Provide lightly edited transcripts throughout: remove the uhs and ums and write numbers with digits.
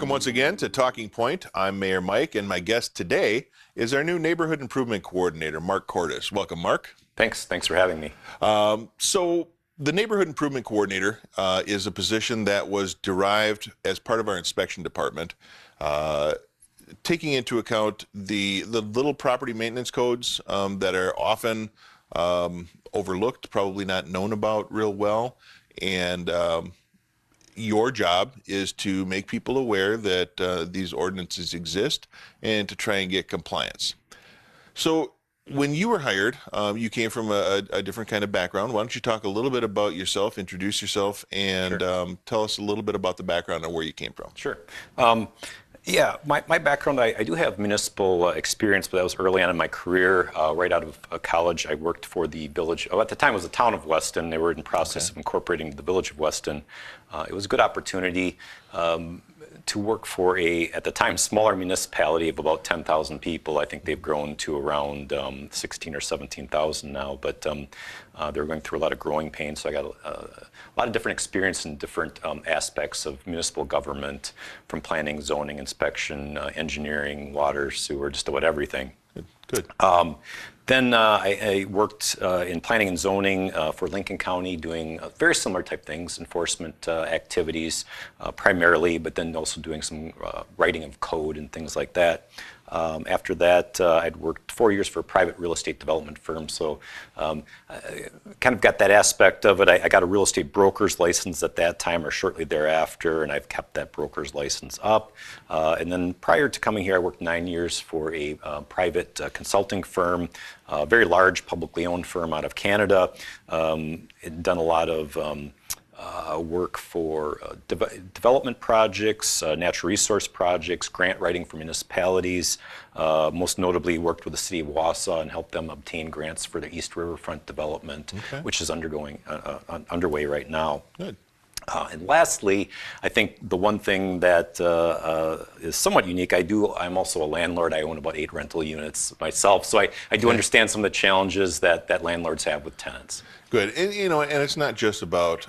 Welcome once again to Talking Point. I'm Mayor Mike, and my guest today is our new Neighborhood Improvement Coordinator, Mark Kordus. Welcome, Mark. Thanks for having me. So the Neighborhood Improvement Coordinator is a position that was derived as part of our inspection department, taking into account the little property maintenance codes that are often overlooked, probably not known about real well, and your job is to make people aware that these ordinances exist and to try and get compliance. So when you were hired, you came from a different kind of background. Why don't you talk a little bit about yourself, introduce yourself, and Sure. Tell us a little bit about the background and where you came from. Sure. Yeah, my background, I do have municipal experience, but that was early on in my career. Right out of college, I worked for the village, at the time it was the town of Weston. They were in process of incorporating the village of Weston. It was a good opportunity to work for at the time, smaller municipality of about 10,000 people. I think they've grown to around 16 or 17,000 now, but they're going through a lot of growing pains. So I got a lot of different experience in different aspects of municipal government, from planning, zoning, inspection, engineering, water, sewer, just about everything. Good. Then I worked in planning and zoning for Lincoln County, doing very similar type things, enforcement activities primarily, but then also doing some writing of code and things like that. After that, I'd worked 4 years for a private real estate development firm, so I kind of got that aspect of it. I got a real estate broker's license at that time or shortly thereafter, and I've kept that broker's license up. And then prior to coming here, I worked 9 years for a private consulting firm, a very large publicly owned firm out of Canada. Had done a lot of work for development projects, natural resource projects, grant writing for municipalities. Most notably worked with the city of Wiza and helped them obtain grants for the East Riverfront development, which is underway right now. Good. And lastly, I think the one thing that is somewhat unique, I'm also a landlord. I own about 8 rental units myself, so I do understand some of the challenges that landlords have with tenants. Good. And, and it's not just about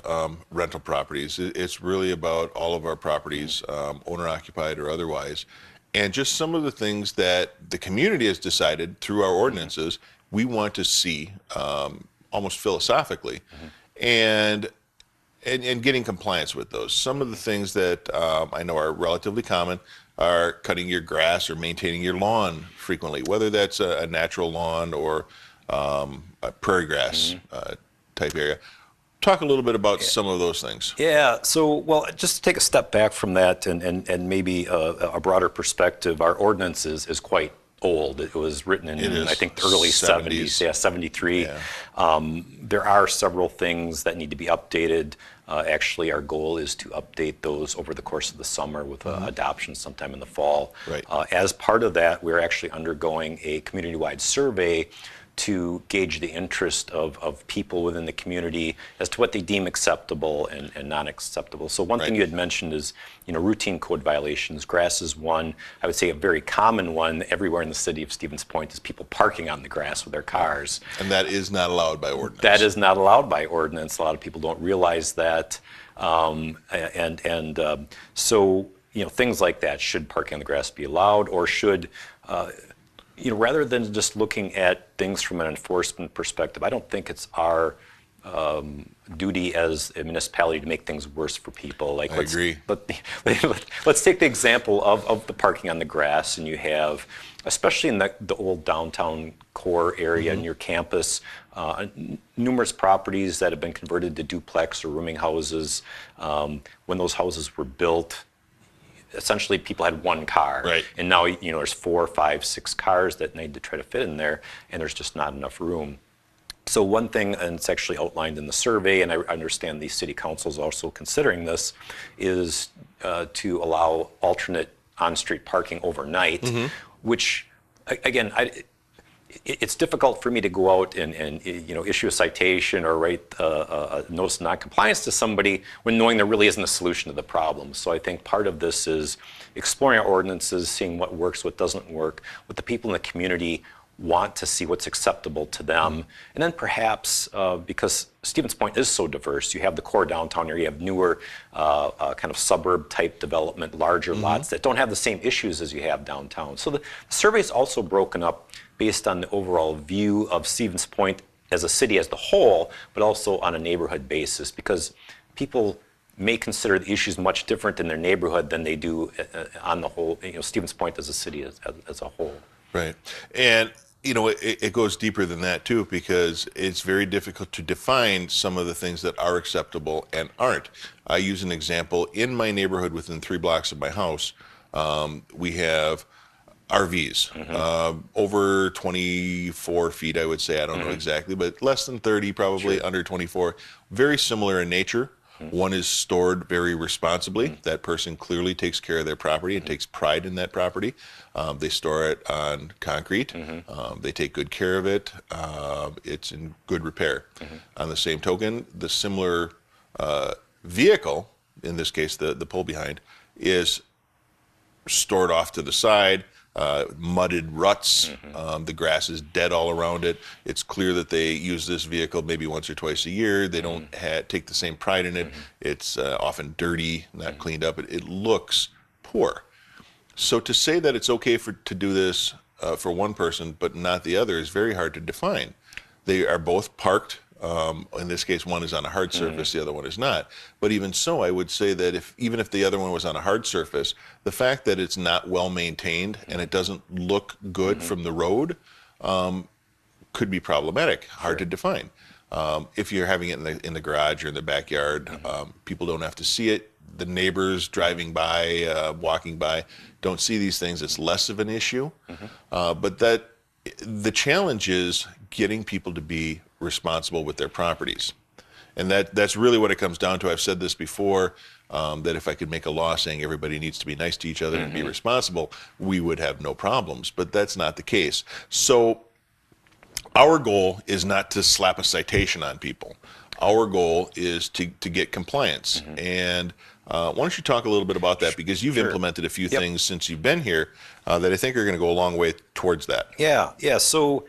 rental properties. It's really about all of our properties, owner-occupied or otherwise. And just some of the things that the community has decided through our ordinances we want to see almost philosophically. And getting compliance with those. Some of the things that I know are relatively common are cutting your grass or maintaining your lawn frequently, whether that's a natural lawn or a prairie grass type area. Talk a little bit about some of those things. Yeah, so, well, just to take a step back from that and maybe a broader perspective, our ordinance is quite old. It was written in I think the early 70s. Yeah, 73. Yeah. There are several things that need to be updated. Actually, our goal is to update those over the course of the summer with adoption sometime in the fall. Right. As part of that, we're actually undergoing a community-wide survey to gauge the interest of people within the community as to what they deem acceptable and non-acceptable. So one thing you had mentioned is, routine code violations. Grass is one. I would say a very common one everywhere in the city of Stevens Point is people parking on the grass with their cars. And that is not allowed by ordinance. That is not allowed by ordinance. A lot of people don't realize that. So, things like that. Should parking on the grass be allowed, or should rather than just looking at things from an enforcement perspective, I don't think it's our duty as a municipality to make things worse for people. I agree. Let's take the example of the parking on the grass, and you have, especially in the old downtown core area near campus, numerous properties that have been converted to duplex or rooming houses. When those houses were built, essentially people had one car, right. And now there's 4, 5, 6 cars that need to try to fit in there, and there's just not enough room. So one thing, and it's actually outlined in the survey, and I understand the city council is also considering this, is to allow alternate on-street parking overnight, which again, it's difficult for me to go out and issue a citation or write a notice of noncompliance to somebody when knowing there really isn't a solution to the problem. So I think part of this is exploring our ordinances, seeing what works, what doesn't work, what the people in the community want to see what's acceptable to them. And then perhaps, because Stevens Point is so diverse, you have the core downtown area, you have newer kind of suburb type development, larger lots that don't have the same issues as you have downtown. So the survey is also broken up based on the overall view of Stevens Point as a city as the whole, but also on a neighborhood basis, because people may consider the issues much different in their neighborhood than they do on the whole, Stevens Point as a city as a whole. Right. And, it goes deeper than that, too, because it's very difficult to define some of the things that are acceptable and aren't. I use an example. In my neighborhood within 3 blocks of my house, we have RVs, over 24 feet, I would say. I don't know exactly, but less than 30, probably under 24. Very similar in nature. One is stored very responsibly. That person clearly takes care of their property and takes pride in that property. They store it on concrete. They take good care of it. It's in good repair. On the same token, the similar vehicle, in this case the pull behind, is stored off to the side. Mudded ruts, the grass is dead all around it. It's clear that they use this vehicle maybe once or twice a year. They don't take the same pride in it. It's often dirty, not cleaned up. It looks poor. So to say that it's okay to do this for one person but not the other is very hard to define. They are both parked. In this case, one is on a hard surface, the other one is not. But even so, I would say that even if the other one was on a hard surface, the fact that it's not well maintained and it doesn't look good from the road could be problematic, hard to define. If you're having it in the garage or in the backyard, people don't have to see it. The neighbors driving by, walking by, don't see these things. It's less of an issue. But the challenge is getting people to be responsible with their properties. And that's really what it comes down to. I've said this before, that if I could make a law saying everybody needs to be nice to each other and be responsible, we would have no problems. But that's not the case. So our goal is not to slap a citation on people. Our goal is to get compliance. And why don't you talk a little bit about that? Because you've implemented a few things since you've been here that I think are going to go a long way towards that. Yeah. So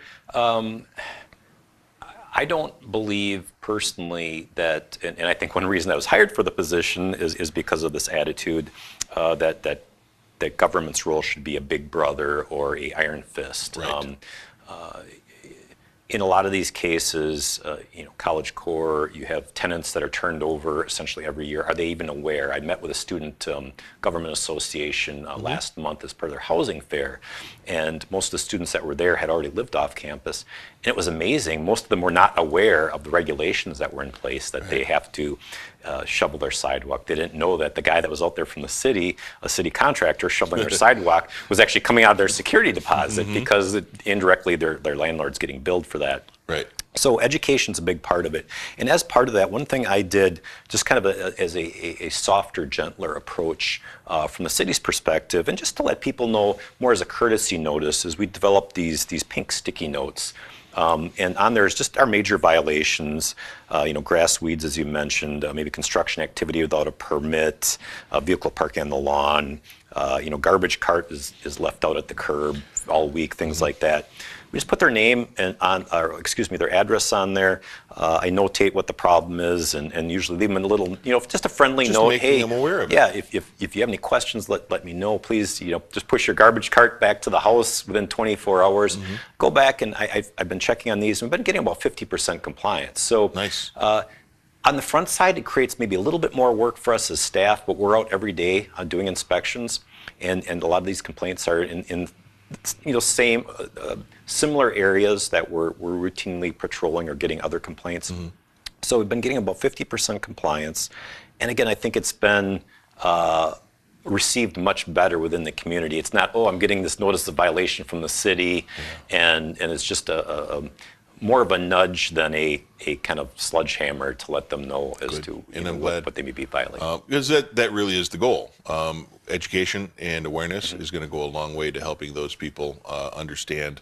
I don't believe personally that, and I think one reason I was hired for the position is because of this attitude that government's role should be a big brother or a iron fist. Right. In a lot of these cases, College Core, you have tenants that are turned over essentially every year. Are they even aware? I met with a student government association last month as part of their housing fair, and most of the students that were there had already lived off campus. And it was amazing. Most of them were not aware of the regulations that were in place, that they have to shovel their sidewalk. They didn't know that the guy that was out there from the city, a city contractor shoveling their sidewalk, was actually coming out of their security deposit because indirectly their landlord's getting billed for that. Right. So education's a big part of it. And as part of that, one thing I did, just kind of as a softer, gentler approach from the city's perspective, and just to let people know more as a courtesy notice, is we developed these pink sticky notes. And on there is just our major violations, grass weeds, as you mentioned, maybe construction activity without a permit, vehicle parking on the lawn, garbage cart is left out at the curb all week, things like that. We just put their name and their address on there. I notate what the problem is, and usually leave them a little, just a friendly note. Making them aware of it. Yeah, if you have any questions, let me know. Please, just push your garbage cart back to the house within 24 hours. Go back, and I've been checking on these. We've been getting about 50% compliance. So nice. On the front side, it creates maybe a little bit more work for us as staff, but we're out every day doing inspections, and a lot of these complaints are in similar areas that we're routinely patrolling or getting other complaints. So we've been getting about 50% compliance, and again, I think it's been received much better within the community. It's not, I'm getting this notice of violation from the city, and it's just a more of a nudge than a kind of sledgehammer to let them know as to what they may be violating. Because that really is the goal. Education and awareness is going to go a long way to helping those people understand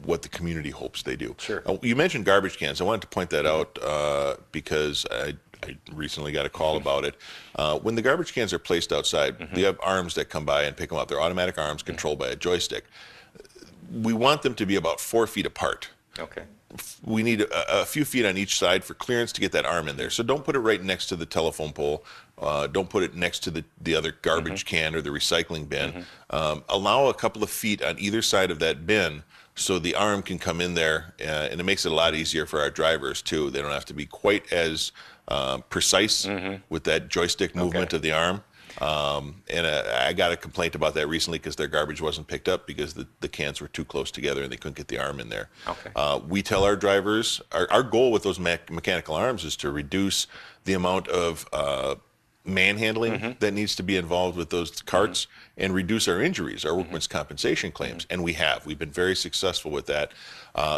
what the community hopes they do. Sure. You mentioned garbage cans. I wanted to point that out because I recently got a call about it. When the garbage cans are placed outside, you have arms that come by and pick them up. They're automatic arms controlled by a joystick. we want them to be about 4 feet apart. Okay. We need a few feet on each side for clearance to get that arm in there. So don't put it right next to the telephone pole. Don't put it next to the other garbage can or the recycling bin. Allow a couple of feet on either side of that bin so the arm can come in there, and it makes it a lot easier for our drivers too. They don't have to be quite as precise with that joystick movement of the arm. And I got a complaint about that recently because their garbage wasn't picked up because the cans were too close together and they couldn't get the arm in there. Okay. We tell our drivers, our goal with those mechanical arms is to reduce the amount of manhandling that needs to be involved with those carts and reduce our injuries, our workman's compensation claims. And we've been very successful with that.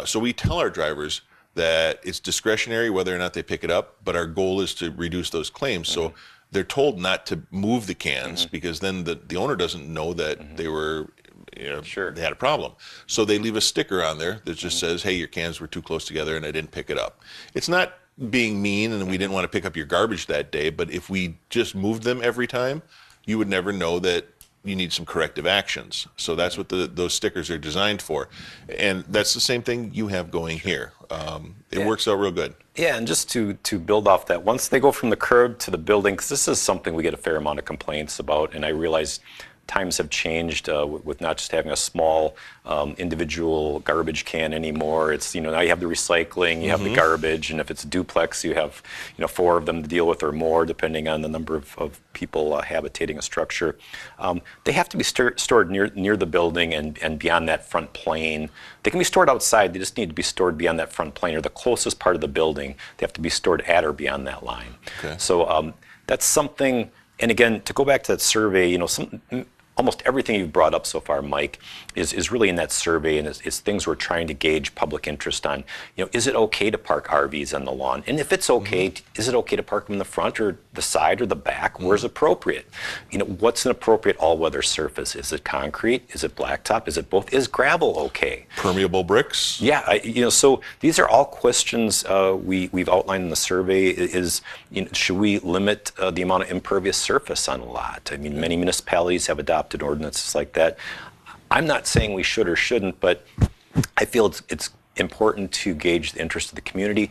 So we tell our drivers that it's discretionary whether or not they pick it up, but our goal is to reduce those claims. So they're told not to move the cans because then the owner doesn't know that they were, they had a problem. So they leave a sticker on there that just says, hey, your cans were too close together and I didn't pick it up. It's not being mean and we didn't want to pick up your garbage that day, but if we just moved them every time, you would never know that you need some corrective actions. So that's what those stickers are designed for. And that's the same thing you have going here. It works out real good. Yeah, and just to build off that, once they go from the curb to the building, because this is something we get a fair amount of complaints about, and I realize times have changed with not just having a small individual garbage can anymore. It's, now you have the recycling, you have the garbage, and if it's a duplex, you have 4 of them to deal with or more, depending on the number of people habitating a structure. They have to be stored near the building and beyond that front plane. They can be stored outside, they just need to be stored beyond that front plane or the closest part of the building. They have to be stored at or beyond that line. Okay. So that's something. And again, to go back to that survey, almost everything you've brought up so far, Mike, is really in that survey, and it's things we're trying to gauge public interest on. Is it okay to park RVs on the lawn? And if it's okay, is it okay to park them in the front or the side or the back? Where's appropriate? What's an appropriate all-weather surface? Is it concrete? Is it blacktop? Is it both? Is gravel okay? Permeable bricks? Yeah, so these are all questions we've outlined in the survey. Should we limit the amount of impervious surface on a lot? I mean, many municipalities have adopted ordinances like that. I'm not saying we should or shouldn't, but I feel it's important to gauge the interest of the community.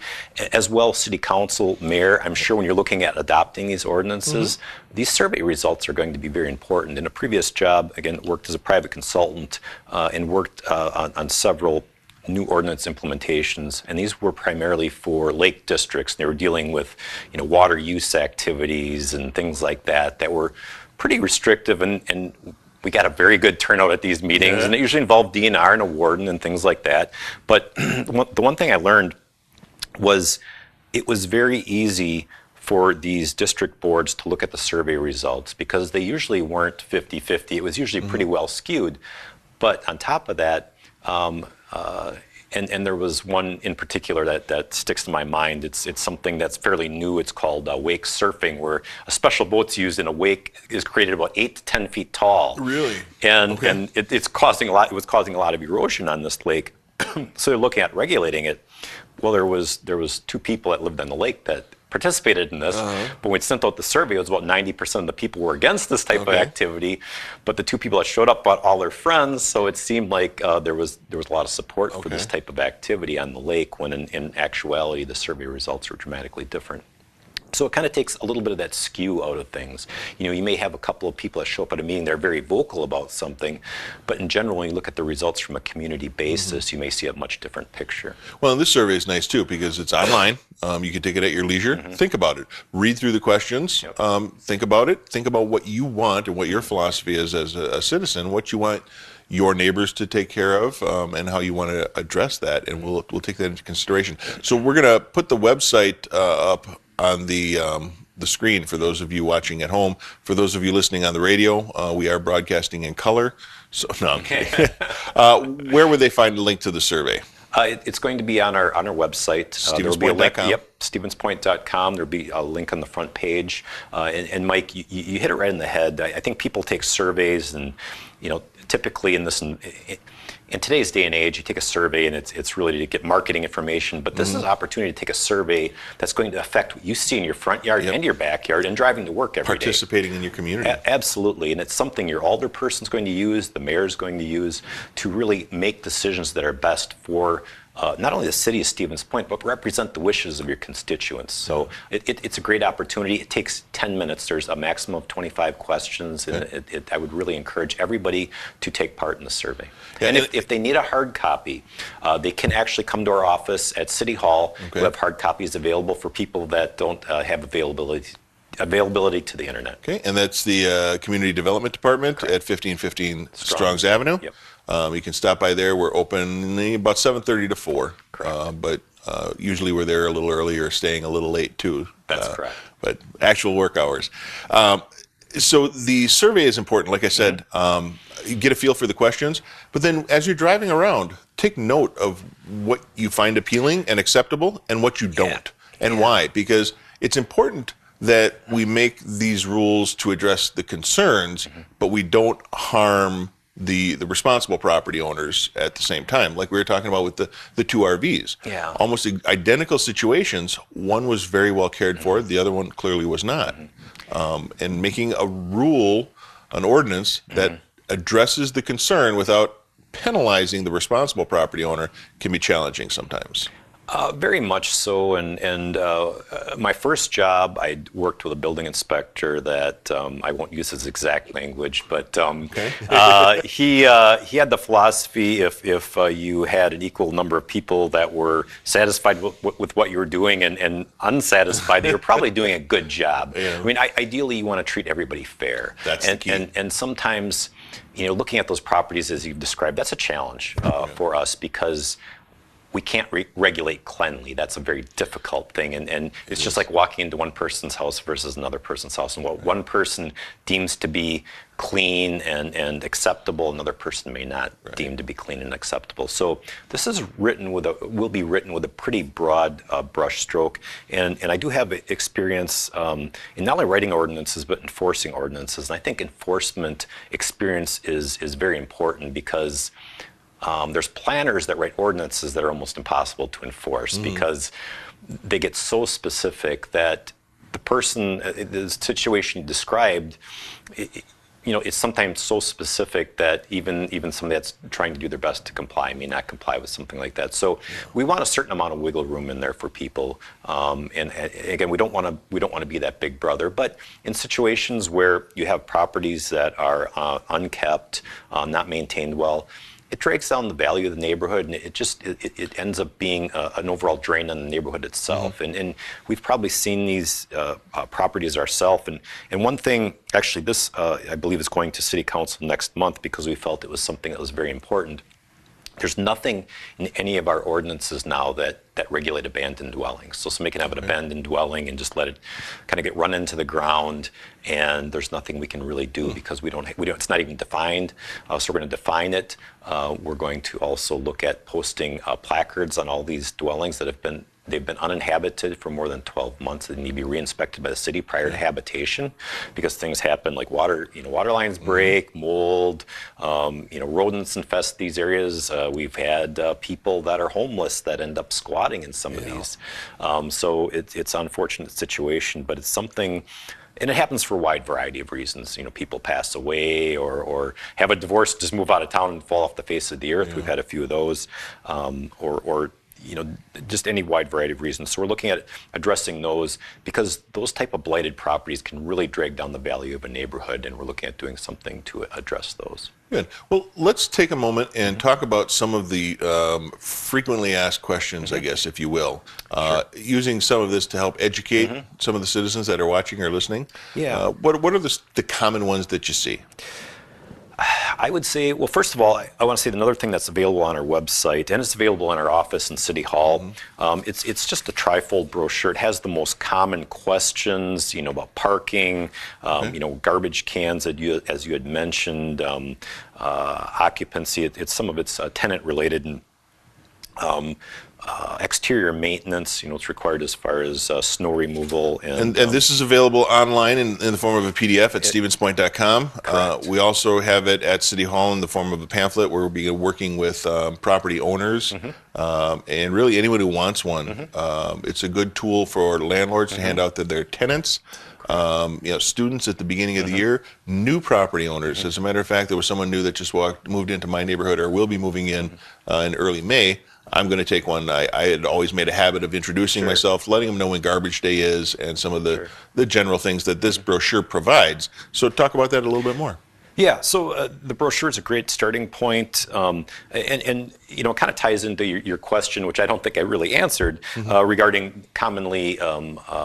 As well, City Council, Mayor, I'm sure when you're looking at adopting these ordinances, these survey results are going to be very important. In a previous job, again, worked as a private consultant and worked on several new ordinance implementations, and these were primarily for lake districts. They were dealing with water use activities and things like that were pretty restrictive, and we got a very good turnout at these meetings, and it usually involved DNR and a warden and things like that. But the one thing I learned was it was very easy for these district boards to look at the survey results because they usually weren't 50-50. It was usually pretty well skewed. But on top of that, and there was one in particular that sticks to my mind. It's something that's fairly new. It's called Wakesurfing, where a special boat's used, and a wake is created about 8 to 10 feet tall. Really? And it's causing a lot. It was causing a lot of erosion on this lake. So they're looking at regulating it. Well, there was 2 people that lived on the lake that participated in this, but when we sent out the survey, it was about 90% of the people were against this type of activity, but the 2 people that showed up brought all their friends, so it seemed like there was a lot of support for this type of activity on the lake, when in actuality the survey results were dramatically different. So it kind of takes a little bit of that skew out of things. You may have a couple of people that show up at a meeting, they're very vocal about something, but in general, when you look at the results from a community basis, you may see a much different picture. Well, and this survey is nice too because it's online. You can take it at your leisure. Think about it. Read through the questions. Think about it. Think about what you want and what your philosophy is as a citizen, what you want your neighbors to take care of, and how you want to address that, and we'll take that into consideration. So we're going to put the website up on the screen for those of you watching at home. For those of you listening on the radio, we are broadcasting in color. So no, I'm kidding. Where would they find a link to the survey? It's going to be on our website. There will be a link. StevensPoint.com. Yep, StevensPoint.com. There'll be a link on the front page. And Mike, you hit it right in the head. I think people take surveys and typically in today's day and age, you take a survey and it's really to get marketing information, but this is an opportunity to take a survey that's going to affect what you see in your front yard and your backyard and driving to work every day. Participating in your community. Absolutely, and it's something your alderperson's going to use, the mayor's going to use to really make decisions that are best for not only the city of Stevens Point, but represent the wishes of your constituents. So it's a great opportunity. It takes 10 minutes. There's a maximum of 25 questions, and I would really encourage everybody to take part in the survey. And if they need a hard copy, they can actually come to our office at City Hall. We have hard copies available for people that don't have availability to the internet. Okay, and that's the Community Development Department at 1515 Strongs Avenue. Yep. You can stop by there. We're open about 7:30 to 4. But usually we're there a little earlier, staying a little late too. That's correct. But actual work hours. So the survey is important. Like I said, you get a feel for the questions, but then as you're driving around, take note of what you find appealing and acceptable and what you don't, and why. Because it's important that we make these rules to address the concerns, but we don't harm the responsible property owners at the same time. Like we were talking about with the two RVs. Yeah. Almost identical situations. One was very well cared for, the other one clearly was not. And making a rule, an ordinance that addresses the concern without penalizing the responsible property owner can be challenging sometimes. Very much so, and my first job, I worked with a building inspector that I won't use his exact language, but he had the philosophy if you had an equal number of people that were satisfied with what you were doing and unsatisfied, you were probably doing a good job. I mean, ideally, you want to treat everybody fair. That's the key. And sometimes, looking at those properties as you've described, that's a challenge for us because we can't regulate cleanly. That's a very difficult thing. And it's just like walking into one person's house versus another person's house. And what one person deems to be clean and acceptable, another person may not deem to be clean and acceptable. So this is will be written with a pretty broad brush stroke. And I do have experience in not only writing ordinances, but enforcing ordinances. And I think enforcement experience is very important because there's planners that write ordinances that are almost impossible to enforce because they get so specific that the situation you described, it's sometimes so specific that even somebody that's trying to do their best to comply may not comply with something like that. So we want a certain amount of wiggle room in there for people. And again, we don't want to be that big brother. But in situations where you have properties that are unkept, not maintained well, it drags down the value of the neighborhood, and it ends up being an overall drain on the neighborhood itself. And we've probably seen these properties ourselves. And one thing, actually, this I believe is going to City Council next month because we felt it was something that was very important. There's nothing in any of our ordinances now that regulate abandoned dwellings. So somebody can have an abandoned dwelling and just let it kind of get run into the ground, and there's nothing we can really do because we don't. It's not even defined. So we're going to define it. We're going to also look at posting placards on all these dwellings that they've been uninhabited for more than 12 months. They need to be re-inspected by the city prior to habitation because things happen like water lines break, mold, rodents infest these areas. We've had people that are homeless that end up squatting in some of these. So it's an unfortunate situation, but it's something, and it happens for a wide variety of reasons. People pass away or have a divorce, just move out of town and fall off the face of the earth. We've had a few of those, or just any wide variety of reasons. So we're looking at addressing those because those type of blighted properties can really drag down the value of a neighborhood, and we're looking at doing something to address those. Good. Well, let's take a moment and talk about some of the frequently asked questions, I guess, if you will, using some of this to help educate some of the citizens that are watching or listening. Yeah. What are the common ones that you see? I would say, well, first of all, I want to say another thing that's available on our website, and it's available in our office in City Hall. It's just a trifold brochure. It has the most common questions, about parking, garbage cans, as you had mentioned, occupancy. Some of it's tenant related, and exterior maintenance, it's required as far as snow removal. And this is available online in the form of a PDF at stevenspoint.com. We also have it at City Hall in the form of a pamphlet where we'll be working with property owners and really anyone who wants one. It's a good tool for landlords to hand out to their tenants. Students at the beginning of the year, new property owners. As a matter of fact, there was someone new that just moved into my neighborhood or will be moving in early May. I'm going to take one. I had always made a habit of introducing myself, letting them know when garbage day is, and some of the general things that this brochure provides. So talk about that a little bit more. Yeah, so the brochure is a great starting point, and it kind of ties into your question, which I don't think I really answered, regarding commonly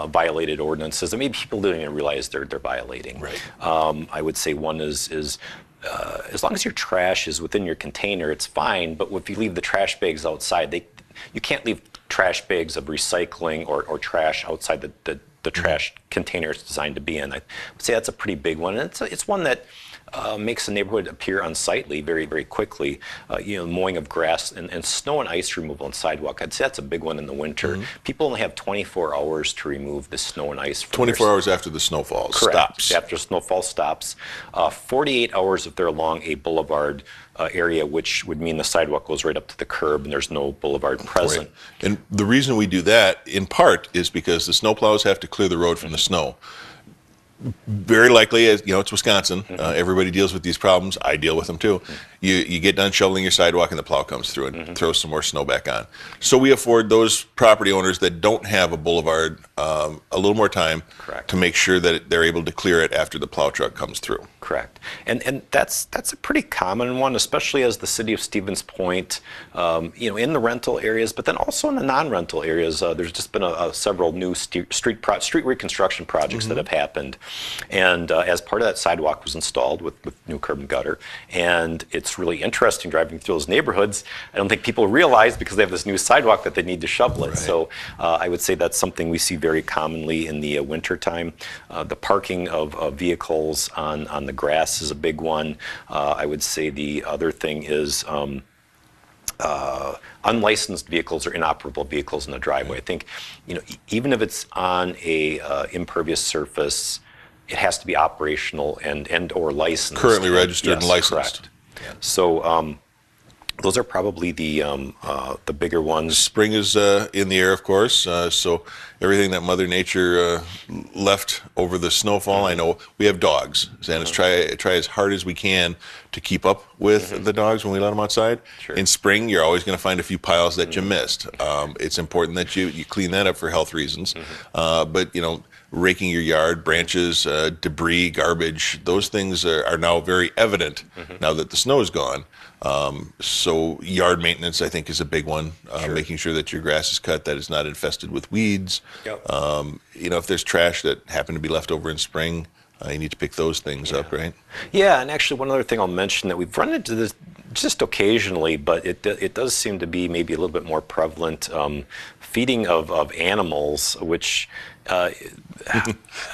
violated ordinances. And maybe people don't even realize they're violating. Right. I would say one is as long as your trash is within your container, it's fine. But if you leave the trash bags outside, you can't leave trash bags of recycling or trash outside the trash container it's designed to be in. I would say that's a pretty big one. And it's one that makes the neighborhood appear unsightly very, very quickly. Mowing of grass and snow and ice removal on sidewalk. I'd say that's a big one in the winter. People only have 24 hours to remove the snow and ice. 24 hours after the snowfall stops. After snowfall stops. 48 hours if they're along a boulevard area, which would mean the sidewalk goes right up to the curb and there's no boulevard present. Right. And the reason we do that, in part, is because the snowplows have to clear the road from the snow. Very likely, as it's Wisconsin. Everybody deals with these problems. I deal with them too. You get done shoveling your sidewalk and the plow comes through and throws some more snow back on. So we afford those property owners that don't have a boulevard a little more time to make sure that they're able to clear it after the plow truck comes through. Correct. And that's a pretty common one, especially as the city of Stevens Point, in the rental areas, but then also in the non-rental areas. There's just been several new street reconstruction projects that have happened. And as part of that, sidewalk was installed with new curb and gutter. And it's really interesting driving through those neighborhoods. I don't think people realize because they have this new sidewalk that they need to shovel it. Right. So I would say that's something we see very commonly in the winter time. The parking of vehicles on the grass is a big one. I would say the other thing is unlicensed vehicles or inoperable vehicles in the driveway. I think, even if it's on a impervious surface, it has to be operational and or licensed. Currently registered and licensed. Correct. Yeah. So those are probably the bigger ones. Spring is in the air, of course. So everything that Mother Nature left over the snowfall. I know we have dogs, and try as hard as we can to keep up with the dogs when we let them outside. Sure. In spring, you're always going to find a few piles that you missed. It's important that you clean that up for health reasons. But raking your yard, branches, debris, garbage, those things are now very evident now that the snow is gone. So yard maintenance, I think, is a big one. Making sure that your grass is cut, that it's not infested with weeds. Yep. If there's trash that happened to be left over in spring, you need to pick those things up, right? Yeah, and actually one other thing I'll mention that we've run into this just occasionally, but it does seem to be maybe a little bit more prevalent, feeding of animals, which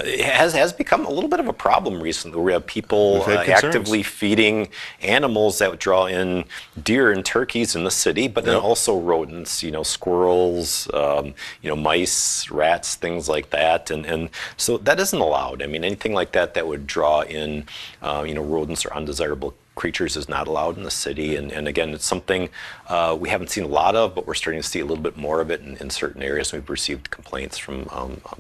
has become a little bit of a problem recently. We have people actively feeding animals that would draw in deer and turkeys in the city, but then also rodents, squirrels, mice, rats, things like that. And so that isn't allowed. I mean, anything like that would draw in, rodents or undesirable creatures is not allowed in the city. And again, it's something we haven't seen a lot of, but we're starting to see a little bit more of it in certain areas. We've received complaints from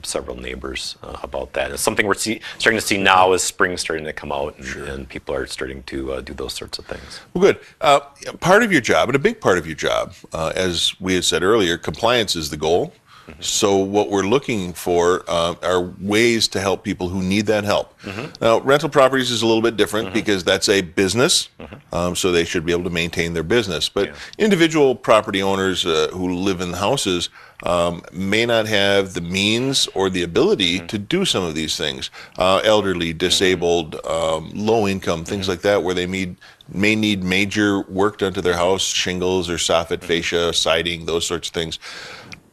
several neighbors about that. It's something we're starting to see now as spring's starting to come out, and people are starting to do those sorts of things. Well, good. Part of your job, and a big part of your job, as we had said earlier, compliance is the goal. So what we're looking for are ways to help people who need that help. Now, rental properties is a little bit different because that's a business, so they should be able to maintain their business. But individual property owners who live in houses may not have the means or the ability to do some of these things. Elderly, disabled, low income, things like that, where they may need major work done to their house, shingles or soffit, fascia, siding, those sorts of things.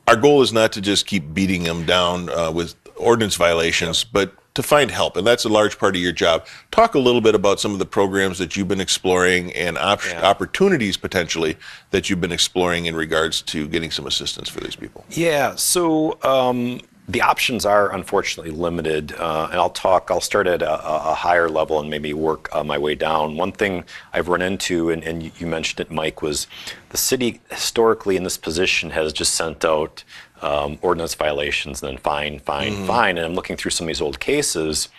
Our goal is not to just keep beating them down with ordinance violations, but to find help, and that's a large part of your job. Talk a little bit about some of the programs that you've been exploring and opportunities potentially that you've been exploring in regards to getting some assistance for these people. Yeah, so the options are unfortunately limited, and I'll start at a higher level and maybe work my way down. One thing I've run into, and you mentioned it, Mike, was the city historically in this position has just sent out ordinance violations and then fine. And I'm looking through some of these old cases,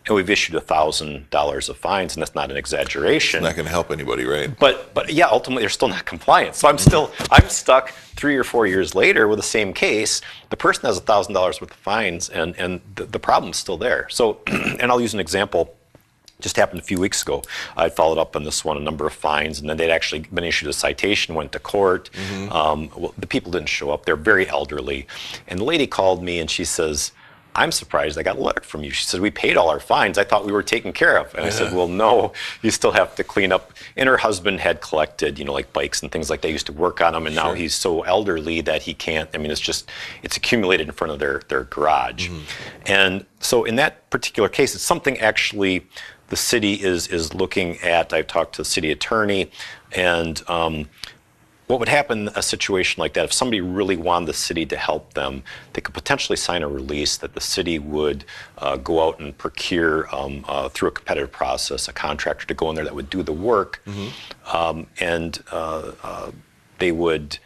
and we've issued $1,000 of fines, and that's not an exaggeration. It's not going to help anybody, right? But yeah, ultimately they're still not compliant. So I'm stuck 3 or 4 years later with the same case. The person has $1,000 worth of fines, and the problem's still there. So, and I'll use an example. Just happened a few weeks ago. I followed up on this one, a number of fines, and then they'd actually been issued a citation, went to court. Well, the people didn't show up. They're very elderly. And the lady called me and she says, I'm surprised I got a letter from you. She said, we paid all our fines. I thought we were taken care of. And I said, well, no, you still have to clean up. And her husband had collected, like bikes and things like that. He used to work on them, and now he's so elderly that he can't. I mean, it's accumulated in front of their garage. And so in that particular case, it's something actually the city is looking at. I've talked to the city attorney, and what would happen in a situation like that, if somebody really wanted the city to help them, they could potentially sign a release that the city would go out and procure through a competitive process a contractor to go in there that would do the work, and they would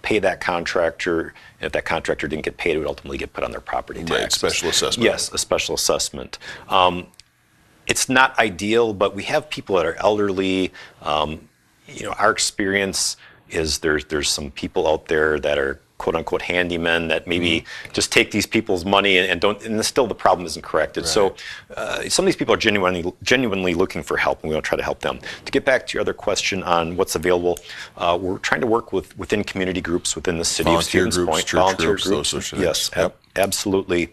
pay that contractor. And if that contractor didn't get paid, it would ultimately get put on their property tax. Right, special assessment. Yes, a special assessment. It's not ideal, but we have people that are elderly. Our experience is there's some people out there that are quote unquote handymen that maybe just take these people's money and don't, and still the problem isn't corrected. Right. So some of these people are genuinely looking for help, and we want to try to help them. To get back to your other question on what's available, we're trying to work within community groups within the city of Stevens Point. Church groups, those sorts of things. Yes, absolutely.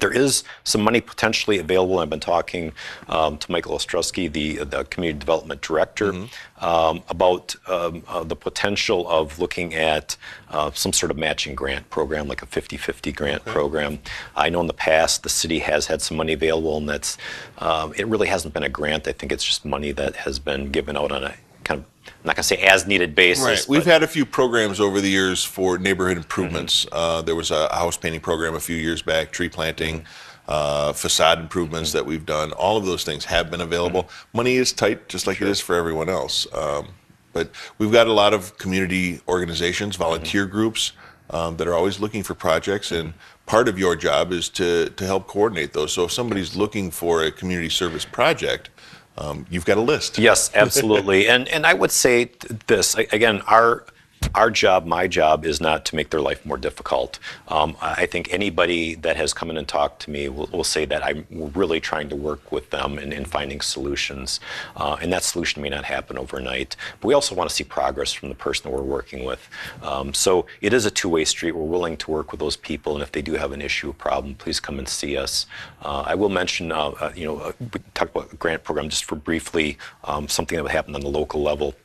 There is some money potentially available. I've been talking to Michael Ostrowski, the Community Development Director, about the potential of looking at some sort of matching grant program, like a 50-50 grant program. I know in the past the city has had some money available, and that's it really hasn't been a grant. I think it's just money that has been given out on a kind of, I'm not going to say as needed basis. Right. We've had a few programs over the years for neighborhood improvements. There was a house painting program a few years back, tree planting, facade improvements that we've done. All of those things have been available. Money is tight, just like it is for everyone else. But we've got a lot of community organizations, volunteer groups that are always looking for projects, and part of your job is to help coordinate those. So if somebody's looking for a community service project, you've got a list. Yes, absolutely. And I would say this, again, our job, my job, is not to make their life more difficult. I think anybody that has come in and talked to me will say that I'm really trying to work with them in finding solutions. And that solution may not happen overnight. But we also want to see progress from the person that we're working with. So it is a two-way street. We're willing to work with those people. And if they do have an issue, a problem, please come and see us. I will mention, we talked about a grant program just for briefly, something that would happen on the local level.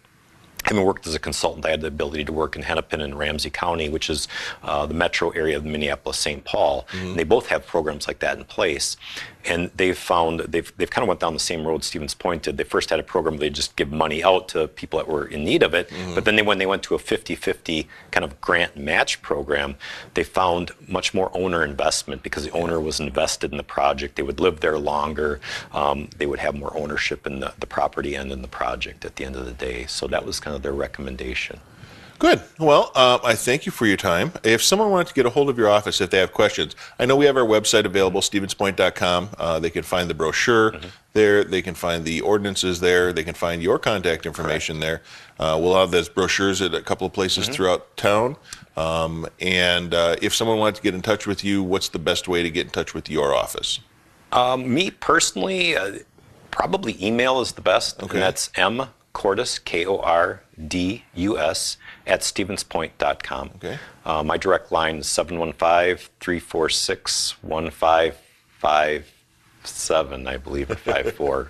Having worked as a consultant, I had the ability to work in Hennepin and Ramsey County, which is the metro area of Minneapolis-St. Paul. And they both have programs like that in place. And they've found, they've kind of went down the same road Stevens Point did. They first had a program where they just give money out to people that were in need of it. But then when they went to a 50-50 kind of grant match program, they found much more owner investment because the owner was invested in the project. They would live there longer. They would have more ownership in the property and in the project at the end of the day. So that was kind of their recommendation. Good. Well, I thank you for your time. If someone wanted to get a hold of your office, if they have questions, I know we have our website available, stevenspoint.com. They can find the brochure there. They can find the ordinances there. They can find your contact information there. We'll have those brochures at a couple of places throughout town. And if someone wanted to get in touch with you, what's the best way to get in touch with your office? Me personally, probably email is the best. And that's M. Kordus, Kordus, @stevenspoint.com. My direct line is 715-346-1555. 5'7", I believe, or 5'4".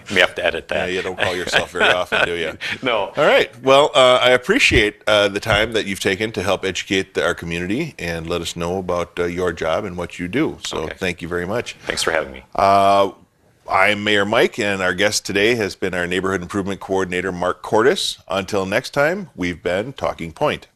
You may have to edit Yeah, that. you don't call yourself very often, do you? No. All right. Well, I appreciate the time that you've taken to help educate our community and let us know about your job and what you do. So Okay. thank you very much. Thanks for having me. I'm Mayor Mike, and our guest today has been our Neighborhood Improvement Coordinator, Mark Kordus. Until next time, we've been Talking Point.